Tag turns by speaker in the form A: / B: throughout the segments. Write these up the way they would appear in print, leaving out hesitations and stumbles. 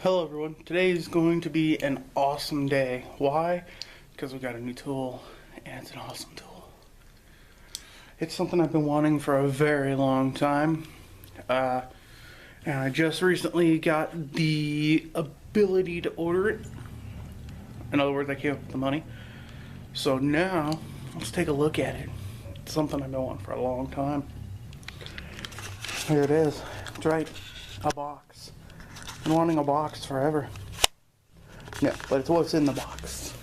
A: Hello everyone, today is going to be an awesome day. Why? Because we got a new tool and it's an awesome tool. It's something I've been wanting for a very long time, and I just recently got the ability to order it. In other words, I came up with the money. So now, let's take a look at it. It's something I've been wanting for a long time. Here it is. It's right, a box. Been wanting a box forever. Yeah, but it's what's in the box.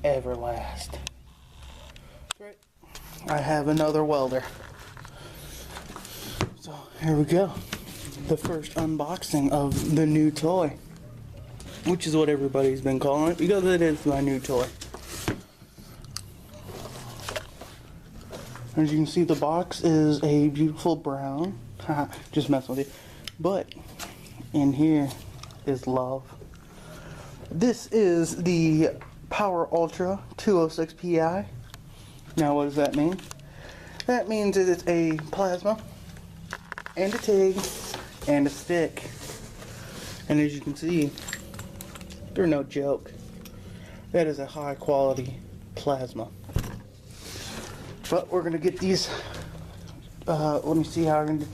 A: Everlast. That's right. I have another welder. So here we go. The first unboxing of the new toy, which is what everybody's been calling it because it is my new toy. As you can see, the box is a beautiful brown. Haha, just messing with you. But in here is love. This is the PowerUltra 206pi. Now what does that mean? That means that it's a plasma and a TIG and a stick. And as you can see, they're no joke. That is a high quality plasma. But we're gonna get these, let me see how I'm gonna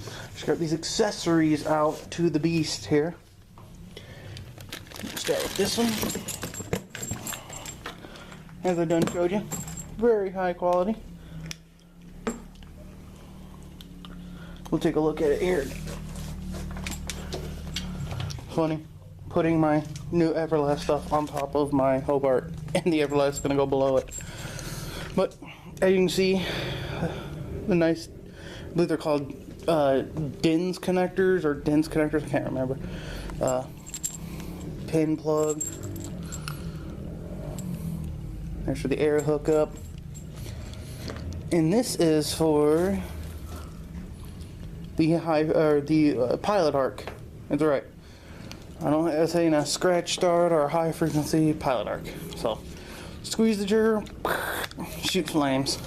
A: get these accessories out to the beast here. Start with this one. As I done showed you, very high quality. We'll take a look at it here. Funny, putting my new Everlast stuff on top of my Hobart, and the Everlast is gonna go below it. But as you can see, the nice, I believe they're called DINS connectors or DINS connectors, I can't remember. Pin plug. There's for the air hookup. And this is for the pilot arc. That's right. I don't have to say a scratch start or a high frequency pilot arc. So squeeze the trigger, shoot flames.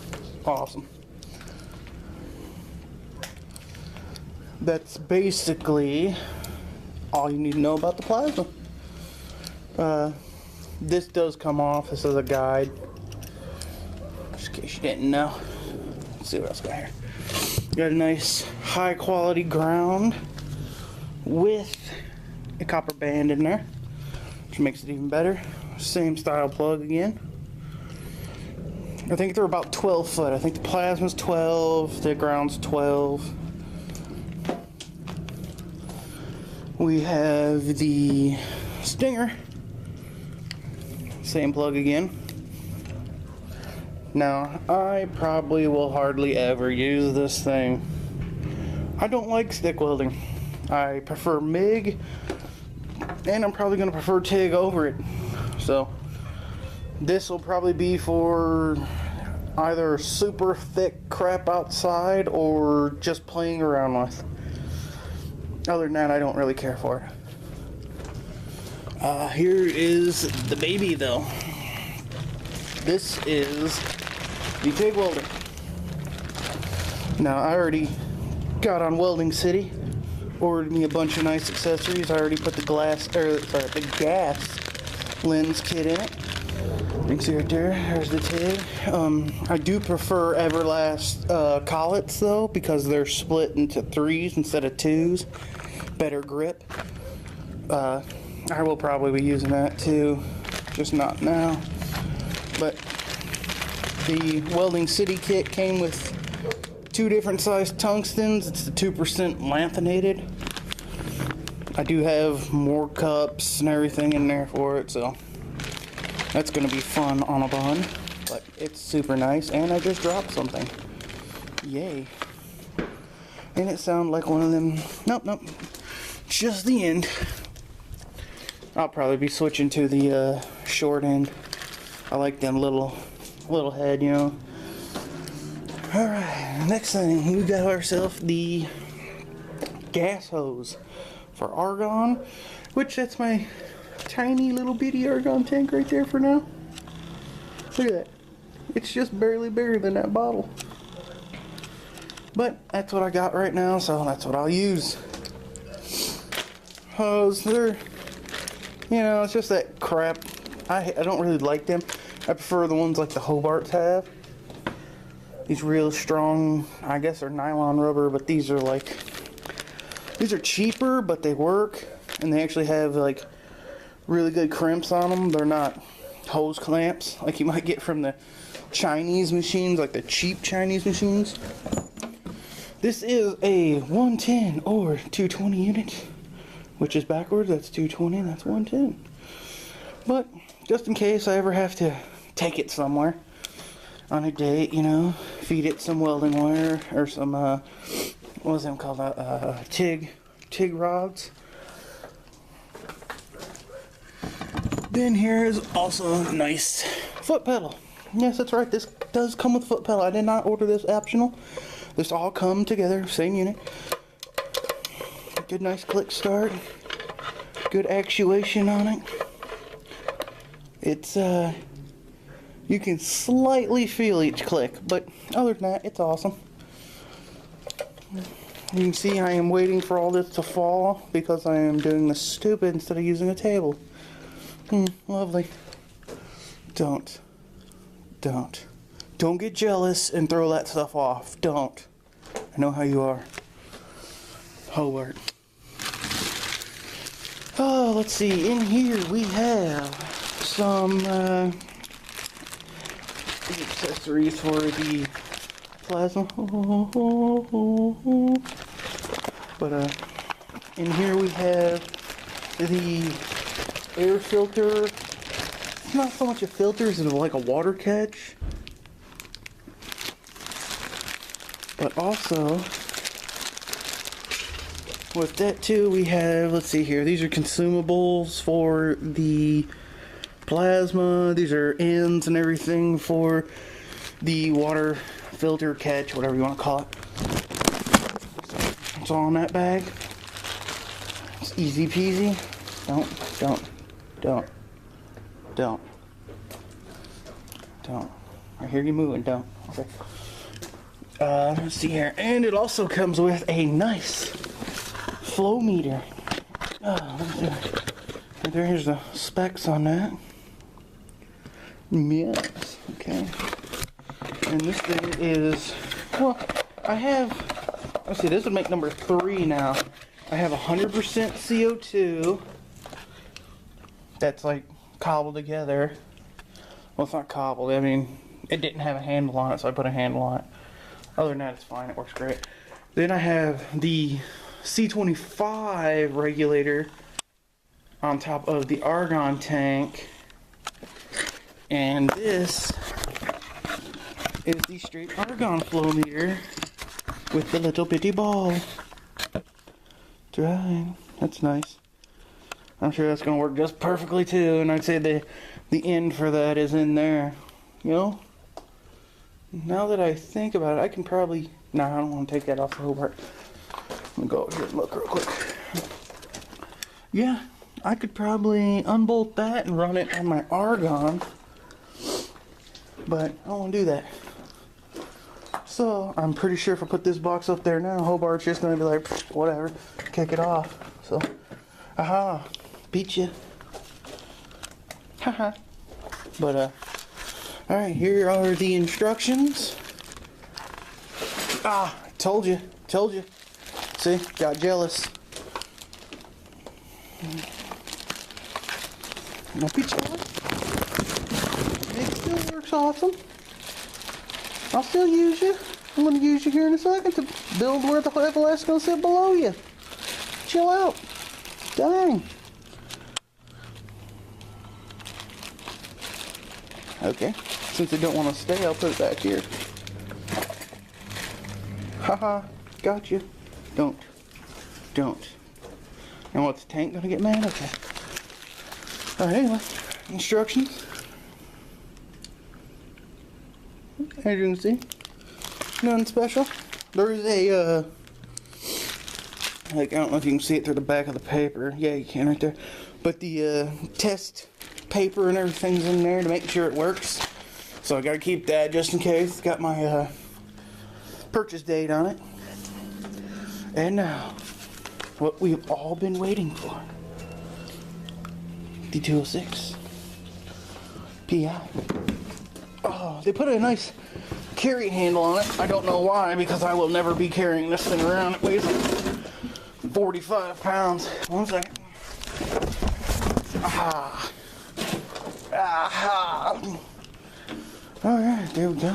A: Awesome. That's basically all you need to know about the plasma. This does come off. This is a guide, just in case you didn't know. Let's see what else we got here. Got a nice high quality ground with a copper band in there, which makes it even better. Same style plug again. I think they're about 12 foot. I think the plasma's 12, the ground's 12. We have the stinger. Same plug again. Now, I probably will hardly ever use this thing. I don't like stick welding. I prefer MIG, and I'm probably going to prefer TIG over it. So, this will probably be for either super thick crap outside or just playing around with. Other than that, I don't really care for it. Here is the baby though. This is the TIG welder. Now I already got on Welding City, ordered me a bunch of nice accessories. I already put the the gas lens kit in it. You can see right there, there's the TIG. I do prefer Everlast collets though, because they're split into 3s instead of 2s. Better grip. I will probably be using that too, just not now. But the Welding City kit came with 2 different size tungstens. It's the 2% lanthanated. I do have more cups and everything in there for it, so that's going to be fun on a bun. But it's super nice, and I just dropped something. Yay. And it sounded like one of them. Nope. Just the end. I'll probably be switching to the short end. I like them little head, you know. Alright, next thing, we got ourselves the gas hose for argon, which that's my tiny little bitty argon tank right there for now. Look at that. It's just barely bigger than that bottle. But that's what I got right now, so that's what I'll use. hose. They're, you know, it's just that crap. I don't really like them. I prefer the ones like the Hobarts have. These real strong, I guess they're nylon rubber, but these are like, these are cheaper, but they work. And they actually have like really good crimps on them. They're not hose clamps like you might get from the Chinese machines, like the cheap Chinese machines. This is a 110 or 220 unit, which is backwards. That's 220, that's 110. But just in case I ever have to take it somewhere on a date, you know, feed it some welding wire or some what was them called, TIG rods. Then here is also a nice foot pedal. Yes, that's right, this does come with foot pedal. I did not order this optional. This all come together, same unit. Good nice click start. Good actuation on it. It's you can slightly feel each click, but other than that, it's awesome. You can see I am waiting for all this to fall because I am doing the stupid instead of using a table. Lovely. Don't get jealous and throw that stuff off. Don't. I know how you are. Hobart. Oh, let's see. In here we have some accessories for the plasma. But in here we have the air filter. It's not so much a filter as like a water catch. But also, with that too, we have, let's see here, these are consumables for the plasma. These are ends and everything for the water filter catch, whatever you want to call it. It's all in that bag. It's easy peasy. Don't. I hear you moving, don't. Okay. Let's see here. And it also comes with a nice flow meter. There's the specs on that. Yes. Okay. And this thing is, well, I have, let's see, this would make number 3 now. I have 100% CO2. That's like cobbled together. Well, it's not cobbled. I mean, it didn't have a handle on it, so I put a handle on it. Other than that, it's fine. It works great. Then I have the C25 regulator on top of the argon tank. And this is the straight argon flow meter with the little bitty ball. Right. That's nice. I'm sure that's going to work just perfectly too. And I'd say the end for that is in there. You know? Now that I think about it, I can probably... No, I don't want to take that off the Hobart. Let me go over here and look real quick. Yeah, I could probably unbolt that and run it on my argon. But I don't want to do that. So, I'm pretty sure if I put this box up there now, Hobart's just going to be like, whatever, kick it off. So, aha, beat you. Haha. But, alright, here are the instructions. Ah, told you. See, got jealous. Don't be jealous. It still works awesome. I'll still use you. I'm going to use you here in a second to build where the Everlast is going to sit below you. Chill out. Dang. Okay. Since they don't want to stay, I'll put it back here. Haha. Got you. Don't. And what's the tank going to get mad? Okay. Alright, anyway. Instructions. As you can see, nothing special. There is a, like, I don't know if you can see it through the back of the paper. Yeah, you can right there. But the test paper and everything's in there to make sure it works. So I gotta keep that just in case. It's got my purchase date on it. And now, what we've all been waiting for. The 206 PI. Oh, they put a nice carry handle on it. I don't know why, because I will never be carrying this thing around. It weighs like 45 pounds. One second. Aha. Aha. Alright, there we go.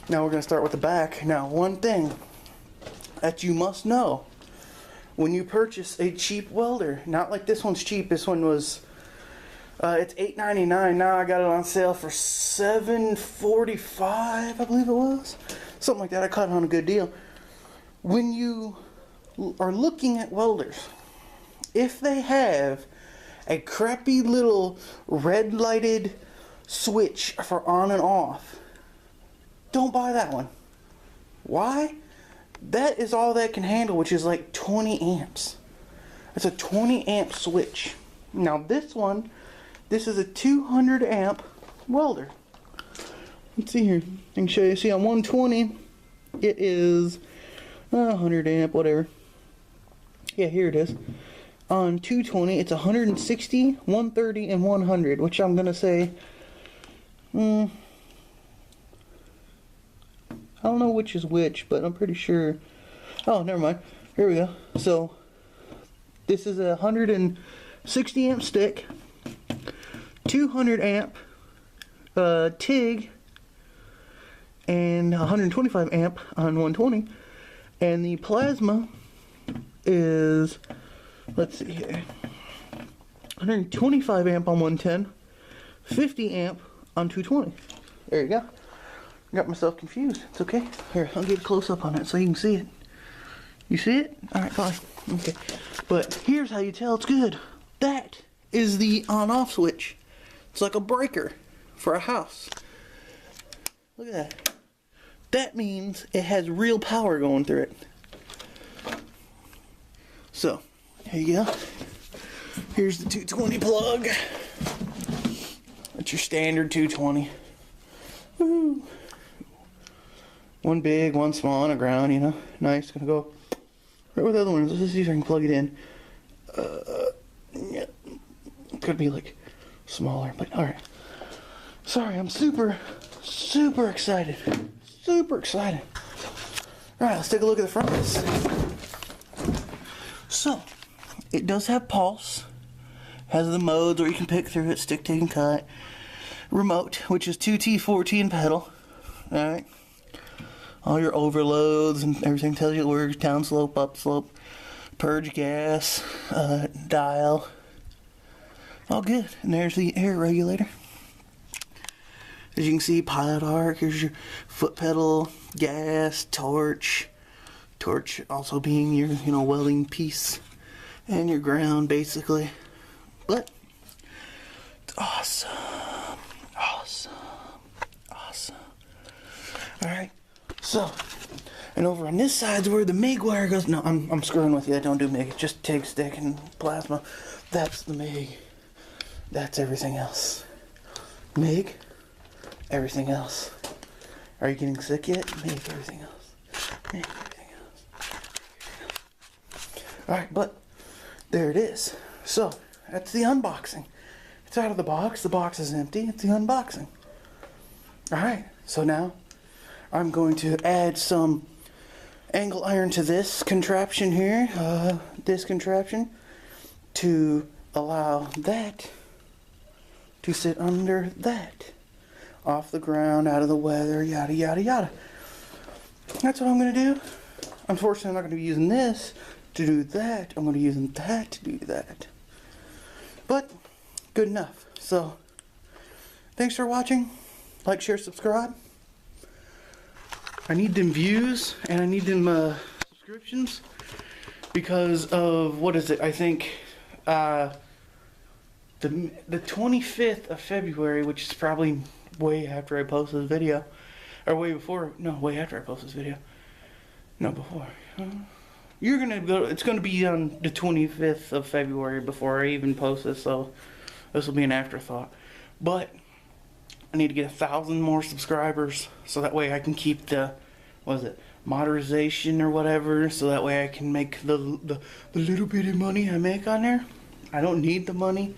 A: Now we're going to start with the back. Now, one thing that you must know when you purchase a cheap welder, not like this one's cheap, this one was, it's $8.99. Now I got it on sale for $7.45, I believe it was. Something like that. I caught it on a good deal. When you are looking at welders, if they have a crappy little red lighted switch for on and off, don't buy that one. Why? That is all that can handle, which is like 20 amps. It's a 20 amp switch. Now this one, this is a 200 amp welder. Let's see here. I can show you. See, on 120, it is 100 amp, whatever. Yeah, here it is. On 220, it's 160, 130, and 100, which I'm going to say, I don't know which is which, but I'm pretty sure. Oh, never mind. Here we go. So, this is a 160 amp stick, 200 amp TIG, and 125 amp on 120. And the plasma is, let's see here, 125 amp on 110, 50 amp on 220. There you go. Got myself confused. It's okay. Here, I'll get a close up on it so you can see it. You see it? Alright, fine. Okay. But here's how you tell it's good. That is the on-off switch. It's like a breaker for a house. Look at that. That means it has real power going through it. So, here you go. Here's the 220 plug. That's your standard 220. Woo! One big, one small on the ground, you know. Nice. Gonna go right where the other one is. Let's see if I can plug it in. Yeah. Could be like smaller, but alright. Sorry, I'm super excited. Super excited. Alright, let's take a look at the front of this. So, it does have pulse. Has the modes where you can pick through it, stick, take, and cut. Remote, which is 2T, 4T, and pedal. Alright. All your overloads and everything tells you it works. Down slope, up slope, purge gas, dial. All good. And there's the air regulator. As you can see, pilot arc. Here's your foot pedal, gas, torch. Torch also being your, welding piece. And your ground, basically. But, it's awesome. Awesome. Awesome. Alright. So, and over on this side's where the MIG wire goes. No, I'm screwing with you. I don't do MIG. It's just TIG, stick, and plasma. That's the MIG. That's everything else. MIG, everything else. Are you getting sick yet? MIG, everything else. MIG, everything else. Alright, but there it is. So, that's the unboxing. It's out of the box. The box is empty. It's the unboxing. Alright, so now I'm going to add some angle iron to this contraption here, to allow that to sit under that, off the ground, out of the weather, yada yada yada. That's what I'm going to do. Unfortunately, I'm not going to be using this to do that. I'm going to be using that to do that. But, good enough. So, thanks for watching. Like, share, subscribe. I need them views and I need them subscriptions because of, what is it, I think the 25th of February, which is probably way after I post this video, or way before, no, way after I post this video, no, before. You're gonna go, it's gonna be on the 25th of February before I even post this, so this will be an afterthought. But I need to get 1,000 more subscribers so that way I can keep the, what is it, modernization or whatever, so that way I can make the little bit of money I make on there. I don't need the money.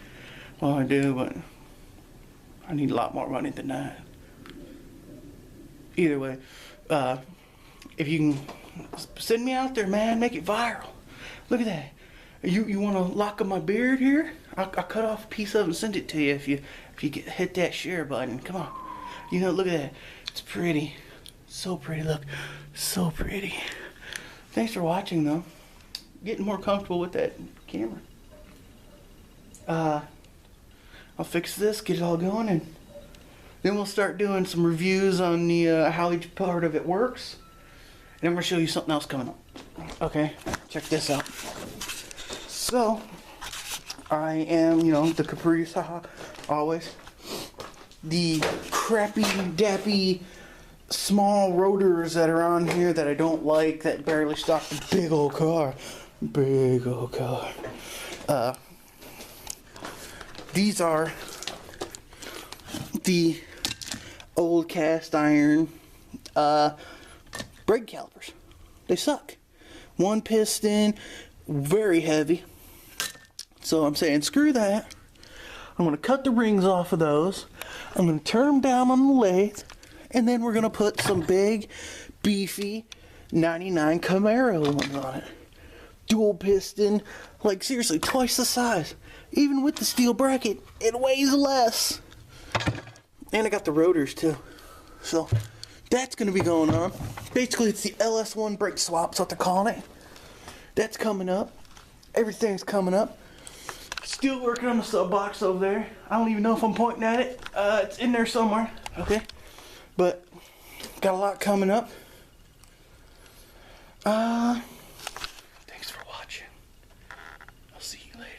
A: Well, I do, but I need a lot more money than that. Either way, if you can send me out there, man, make it viral. Look at that. You want to lock up my beard here? I'll cut off a piece of it and send it to you if you hit that share button. Come on. You know, look at that. It's pretty. So pretty. Look. So pretty. Thanks for watching, though. Getting more comfortable with that camera. I'll fix this, get it all going, and then we'll start doing some reviews on the how each part of it works. And I'm going to show you something else coming up. Okay, check this out. So, I am, you know, the Caprice, haha, always. The crappy, dappy, small rotors that are on here that I don't like, that barely stop the big old car. Big old car. These are the old cast iron brake calipers. They suck. One piston, very heavy. So I'm saying screw that. I'm going to cut the rings off of those. I'm going to turn them down on the lathe. And then we're going to put some big, beefy 99 Camaro ones on it. Dual piston, like seriously, twice the size. Even with the steel bracket, it weighs less. And I got the rotors too. So that's going to be going on. Basically, it's the LS1 brake swap, that's what they're calling it. That's coming up. Everything's coming up. Still working on the sub box over there. I don't even know if I'm pointing at it. It's in there somewhere. Okay. But got a lot coming up. Thanks for watching. I'll see you later.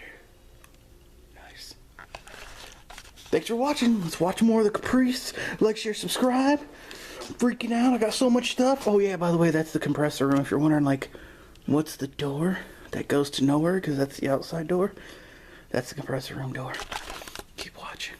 A: Nice. Thanks for watching. Let's watch more of the Caprice. Like, share, subscribe. I'm freaking out. I got so much stuff. Oh yeah, by the way, that's the compressor room. If you're wondering, like, what's the door that goes to nowhere, because that's the outside door. That's the compressor room door. Keep watching.